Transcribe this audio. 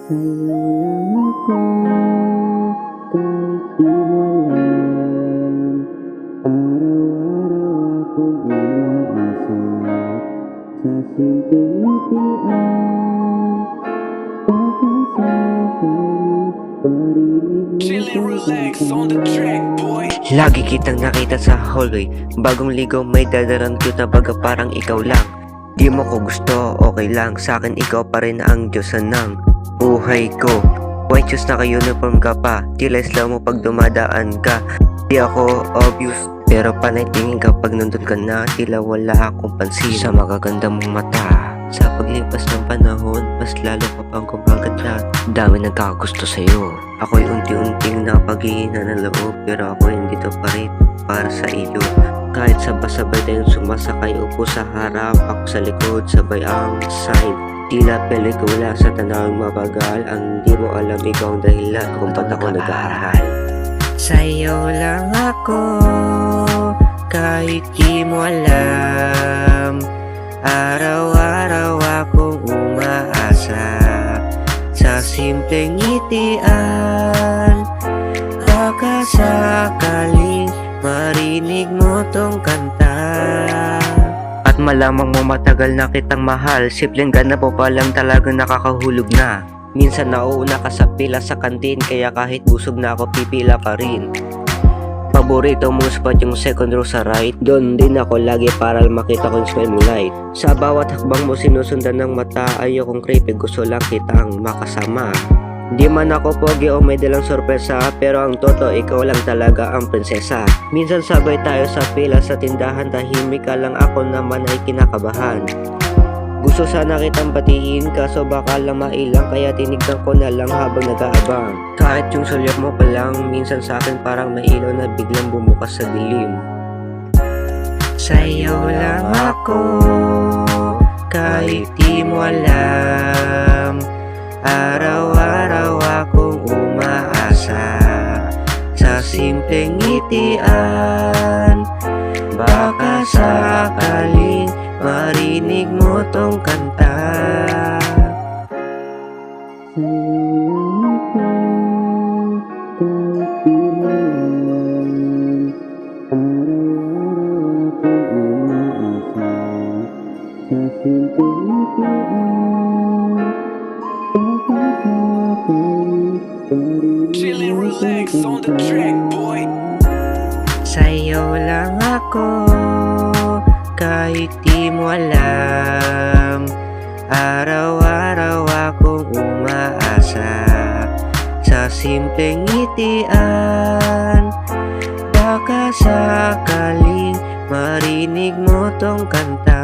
Sa'yo lang ako, kahit di mo alam. Araw-araw akong umaasa sa simpleng ngitian. Baka sakali parinig mo Chill and relax on the track, boy. Lagi kitang nakita sa hallway. Bagong ligaw may dadarang cute na baga parang ikaw lang. Di mo ko gusto, okay lang. Sa'kin ikaw pa rin ang Diyos ng buhay ko. White shoes naka-uniform ka pa, tila slow mo pag dumadaan ka. Di ako obvious, pero panay tingin kapag nandun ka na. Tila wala akong pansin sa magaganda mong mata. Sa paglipas ng panahon, mas lalo pa pang kumaganda. Dami nagkakagusto sa'yo. Ako'y unti-unting napaghihina ng loob, pero ako hindi to pa rin para sa iyo. Kahit sabay-sabay tayong sumasakay, upo sa harap, ako sa likod, sabay ang side. Tila pelikula sa tanawang mabagal. Ang di mo alam, ikaw ang dahilan kung ba't ako nag-aaral. Sa'yo lang ako, kahit di mo alam. Araw-araw akong umaasa sa simpleng ngitian. Baka sakaling marinig mo tong kanta at malamang mo matagal na kitang mahal. Simpleng gana po palang talagang nakakahulog na. Minsan nauuna ka sa pila sa kantin, kaya kahit busog na ako pipila pa rin. Paborito mong spot yung second row sa right. Doon din ako lagi para makita ko yung smile mo light. Sa bawat hakbang mo sinusundan ng mata. Ayokong creepy, gusto lang kitang makasama. Di man ako pogi o may dalang sorpresa, pero ang totoo ikaw lang talaga ang prinsesa. Minsan sabay tayo sa pila sa tindahan, tahimik ka lang, ako naman ay kinakabahan. Gusto sana kitang batiin, kaso baka lang mailang, kaya tinignan ko na lang habang nag-aabang. Kahit yung sulyap mo pa lang, minsan sa akin parang may ilaw na biglang bumukas sa dilim. Sa'yo lang ako, kahit di mo alam. Araw-araw akong umaasa sa simpleng ngitian. Baka sakaling marinig mo tong kanta. Sa'yo lang ako, kahit di mo alam. Araw-araw akong umaasa sa simpleng ngitian. Baka sakali parinig Chill and mo relax tong on the track, boy. Sa'yo lang ako, kahit di mo alam. Araw-araw akong umaasa sa simpleng ngitian. Baka sakaling marinig mo tong kanta.